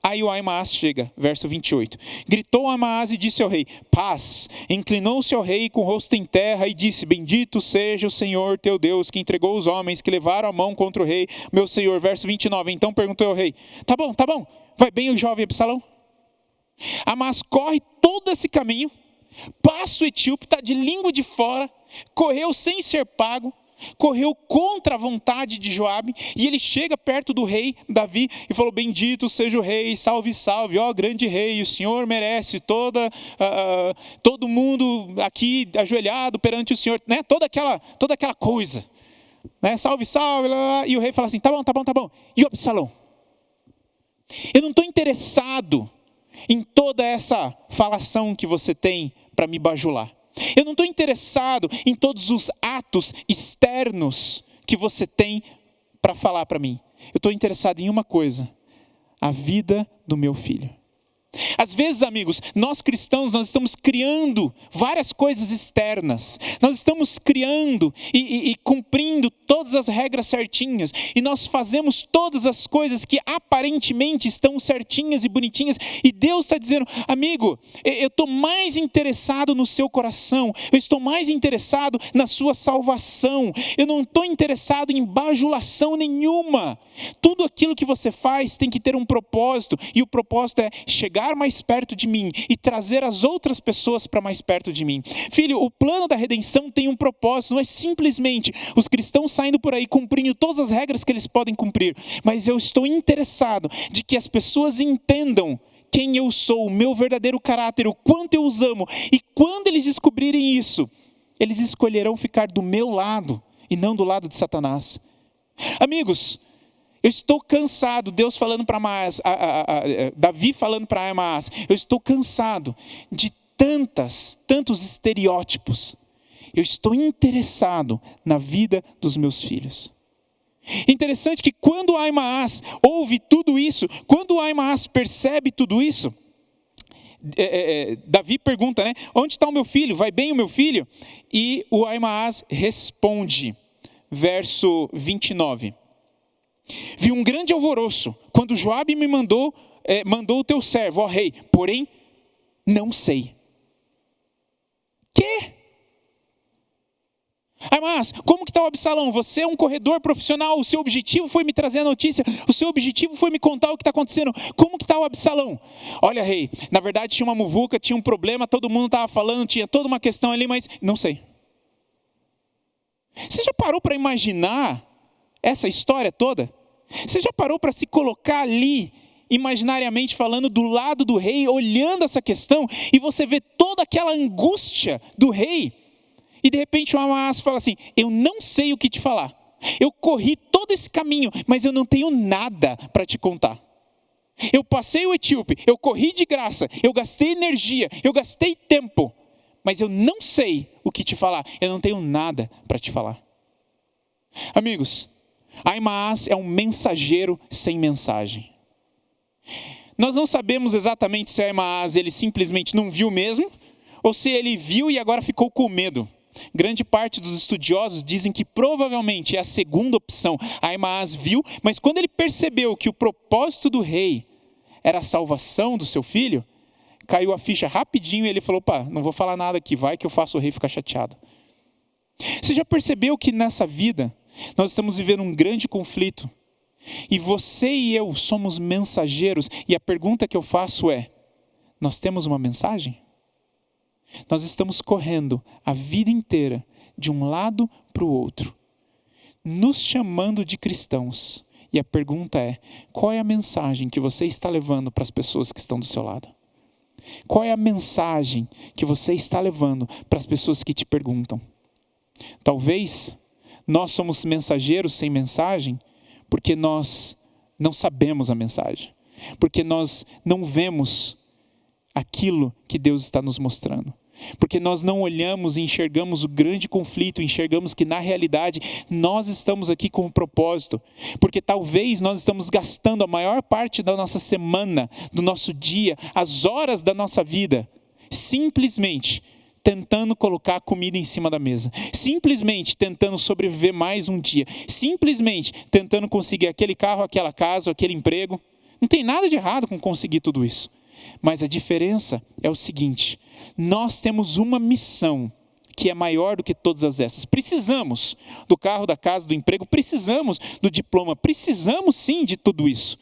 Aí o Aimaas chega, verso 28. Gritou Aimaas e disse ao rei, paz. Inclinou-se ao rei com o rosto em terra e disse, bendito seja o Senhor teu Deus, que entregou os homens que levaram a mão contra o rei, meu senhor. Verso 29. Então perguntou ao rei, tá bom, vai bem o jovem Absalão? Aimaas corre todo esse caminho, passa o etíope, está de língua de fora, correu sem ser pago, correu contra a vontade de Joabe, e ele chega perto do rei Davi e falou, bendito seja o rei, salve, salve, ó grande rei, o senhor merece todo mundo aqui ajoelhado perante o senhor, né? toda aquela coisa, né? Salve, salve, e o rei fala assim, tá bom, e o Absalão? Eu não estou interessado em toda essa falação que você tem para me bajular. Eu não estou interessado em todos os atos externos que você tem para falar para mim. Eu estou interessado em uma coisa, a vida do meu filho. Às vezes, amigos, nós cristãos, nós estamos criando várias coisas externas. Nós estamos criando e cumprindo todas as regras certinhas. E nós fazemos todas as coisas que aparentemente estão certinhas e bonitinhas. E Deus está dizendo, amigo, eu estou mais interessado no seu coração. Eu estou mais interessado na sua salvação. Eu não estou interessado em bajulação nenhuma. Tudo aquilo que você faz tem que ter um propósito. E o propósito é chegar mais perto de mim e trazer as outras pessoas para mais perto de mim. Filho, o plano da redenção tem um propósito, não é simplesmente os cristãos saindo por aí cumprindo todas as regras que eles podem cumprir, mas eu estou interessado de que as pessoas entendam quem eu sou, o meu verdadeiro caráter, o quanto eu os amo, e quando eles descobrirem isso, eles escolherão ficar do meu lado e não do lado de Satanás. Amigos, eu estou cansado, Deus falando para Aimaas, Davi falando para Aimaas, eu estou cansado de tantos estereótipos. Eu estou interessado na vida dos meus filhos. Interessante que quando Aimaas ouve tudo isso, quando Aimaas percebe tudo isso, Davi pergunta, né? Onde está o meu filho? Vai bem o meu filho? E o Aimaas responde, verso 29. Vi um grande alvoroço, quando Joabe me mandou o teu servo, ó rei, porém, não sei. Quê? Mas como que está o Absalão? Você é um corredor profissional, o seu objetivo foi me trazer a notícia, o seu objetivo foi me contar o que está acontecendo. Como que está o Absalão? Olha, rei, na verdade tinha uma muvuca, tinha um problema, todo mundo estava falando, tinha toda uma questão ali, mas não sei. Você já parou para imaginar essa história toda? Você já parou para se colocar ali, imaginariamente falando, do lado do rei, olhando essa questão, e você vê toda aquela angústia do rei, e de repente o Amás fala assim: eu não sei o que te falar, eu corri todo esse caminho, mas eu não tenho nada para te contar. Eu passei o etíope, eu corri de graça, eu gastei energia, eu gastei tempo, mas eu não sei o que te falar, eu não tenho nada para te falar. Amigos, Ahimaaz é um mensageiro sem mensagem. Nós não sabemos exatamente se Ahimaaz ele simplesmente não viu mesmo, ou se ele viu e agora ficou com medo. Grande parte dos estudiosos dizem que provavelmente é a segunda opção. Ahimaaz viu, mas quando ele percebeu que o propósito do rei era a salvação do seu filho, caiu a ficha rapidinho e ele falou: opa, não vou falar nada aqui, vai que eu faço o rei ficar chateado. Você já percebeu que nessa vida nós estamos vivendo um grande conflito? E você e eu somos mensageiros, e a pergunta que eu faço é: nós temos uma mensagem? Nós estamos correndo a vida inteira de um lado para o outro, nos chamando de cristãos. E a pergunta é: qual é a mensagem que você está levando para as pessoas que estão do seu lado? Qual é a mensagem que você está levando para as pessoas que te perguntam? Talvez nós somos mensageiros sem mensagem porque nós não sabemos a mensagem, porque nós não vemos aquilo que Deus está nos mostrando, porque nós não olhamos e enxergamos o grande conflito, enxergamos que na realidade nós estamos aqui com um propósito, porque talvez nós estamos gastando a maior parte da nossa semana, do nosso dia, as horas da nossa vida, simplesmente tentando colocar comida em cima da mesa, simplesmente tentando sobreviver mais um dia, simplesmente tentando conseguir aquele carro, aquela casa, aquele emprego. Não tem nada de errado com conseguir tudo isso. Mas a diferença é o seguinte: nós temos uma missão que é maior do que todas as essas. Precisamos do carro, da casa, do emprego, precisamos do diploma, precisamos sim de tudo isso.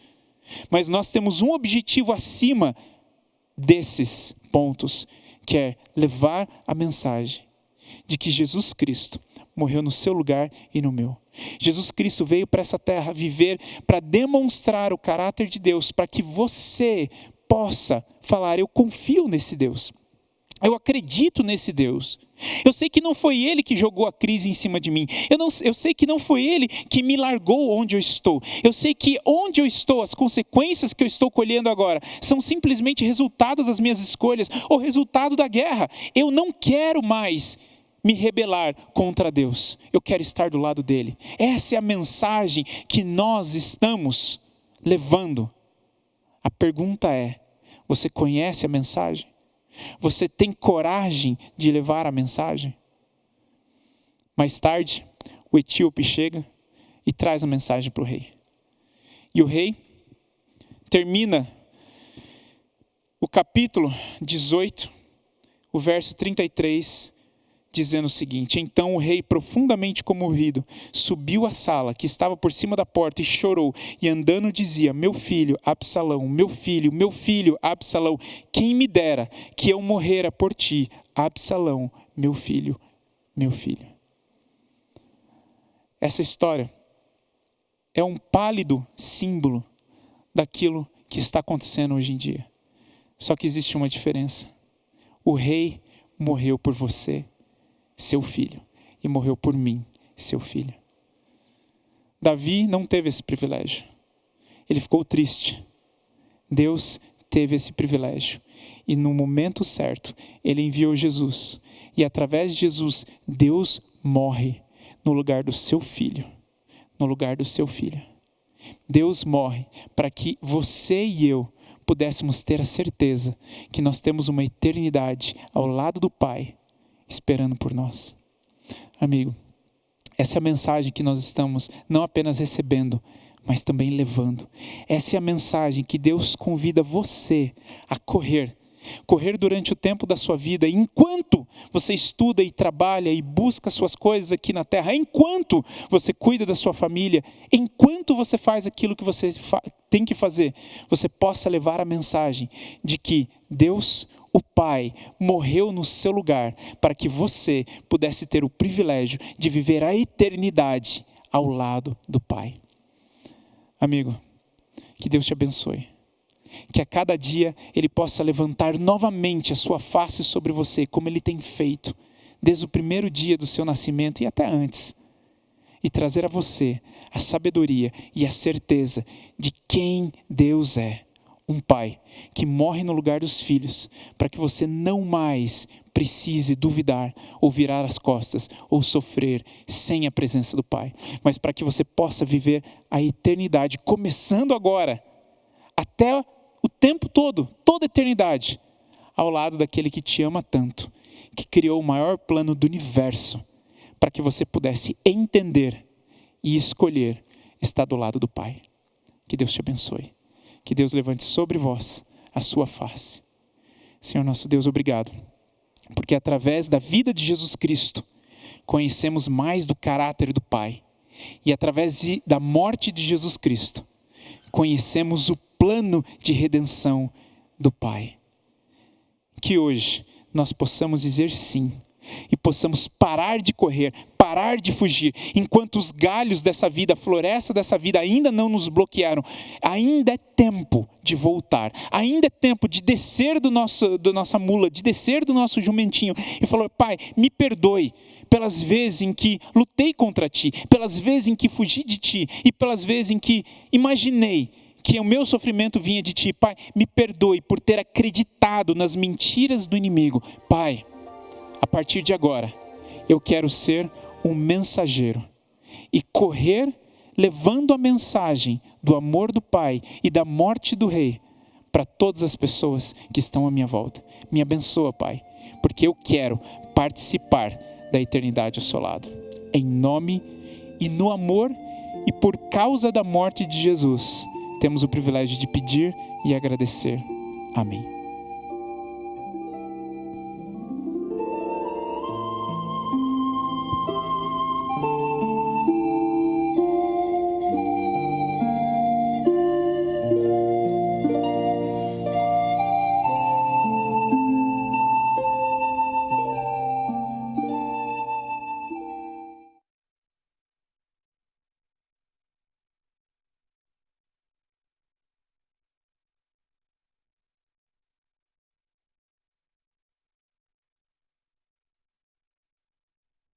Mas nós temos um objetivo acima desses pontos, que é levar a mensagem de que Jesus Cristo morreu no seu lugar e no meu. Jesus Cristo veio para essa terra viver para demonstrar o caráter de Deus, para que você possa falar: eu confio nesse Deus, eu acredito nesse Deus. Eu sei que não foi Ele que jogou a crise em cima de mim. Eu sei que não foi Ele que me largou onde eu estou. Eu sei que onde eu estou, as consequências que eu estou colhendo agora, são simplesmente resultado das minhas escolhas, ou resultado da guerra. Eu não quero mais me rebelar contra Deus. Eu quero estar do lado dEle. Essa é a mensagem que nós estamos levando. A pergunta é: você conhece a mensagem? Você tem coragem de levar a mensagem? Mais tarde, o etíope chega e traz a mensagem para o rei. E o rei termina o capítulo 18, o verso 33, dizendo o seguinte: então o rei, profundamente comovido, subiu à sala que estava por cima da porta e chorou, e andando dizia: meu filho Absalão, meu filho Absalão, quem me dera que eu morrera por ti, Absalão, meu filho, meu filho. Essa história é um pálido símbolo daquilo que está acontecendo hoje em dia. Só que existe uma diferença: o rei morreu por você, seu filho, e morreu por mim, seu filho. Davi não teve esse privilégio. Ele ficou triste. Deus teve esse privilégio. E no momento certo, Ele enviou Jesus. E através de Jesus, Deus morre no lugar do seu filho. No lugar do seu filho. Deus morre para que você e eu pudéssemos ter a certeza que nós temos uma eternidade ao lado do Pai, esperando por nós. Amigo, essa é a mensagem que nós estamos não apenas recebendo, mas também levando. Essa é a mensagem que Deus convida você a correr, Correr durante o tempo da sua vida, enquanto você estuda e trabalha e busca suas coisas aqui na terra, enquanto você cuida da sua família, enquanto você faz aquilo que você tem que fazer, você possa levar a mensagem de que Deus, o Pai, morreu no seu lugar para que você pudesse ter o privilégio de viver a eternidade ao lado do Pai. Amigo, que Deus te abençoe. Que a cada dia Ele possa levantar novamente a sua face sobre você, como Ele tem feito, desde o primeiro dia do seu nascimento e até antes. E trazer a você a sabedoria e a certeza de quem Deus é. Um Pai que morre no lugar dos filhos, para que você não mais precise duvidar, ou virar as costas, ou sofrer sem a presença do Pai. Mas para que você possa viver a eternidade, começando agora, até o tempo todo, toda a eternidade, ao lado daquele que te ama tanto, que criou o maior plano do universo, para que você pudesse entender e escolher estar do lado do Pai. Que Deus te abençoe. Que Deus levante sobre vós a sua face. Senhor nosso Deus, obrigado, porque através da vida de Jesus Cristo, conhecemos mais do caráter do Pai. E através da morte de Jesus Cristo, conhecemos o plano de redenção do Pai. Que hoje nós possamos dizer sim e possamos parar de correr, parar de fugir, enquanto os galhos dessa vida, a floresta dessa vida ainda não nos bloquearam. Ainda é tempo de voltar, ainda é tempo de descer da nossa mula, de descer do nosso jumentinho e falar: Pai, me perdoe pelas vezes em que lutei contra Ti, pelas vezes em que fugi de Ti e pelas vezes em que imaginei que o meu sofrimento vinha de Ti. Pai, me perdoe por ter acreditado nas mentiras do inimigo. Pai, a partir de agora, eu quero ser um mensageiro e correr levando a mensagem do amor do Pai e da morte do Rei para todas as pessoas que estão à minha volta. Me abençoa, Pai, porque eu quero participar da eternidade ao seu lado. Em nome e no amor e por causa da morte de Jesus, temos o privilégio de pedir e agradecer. Amém.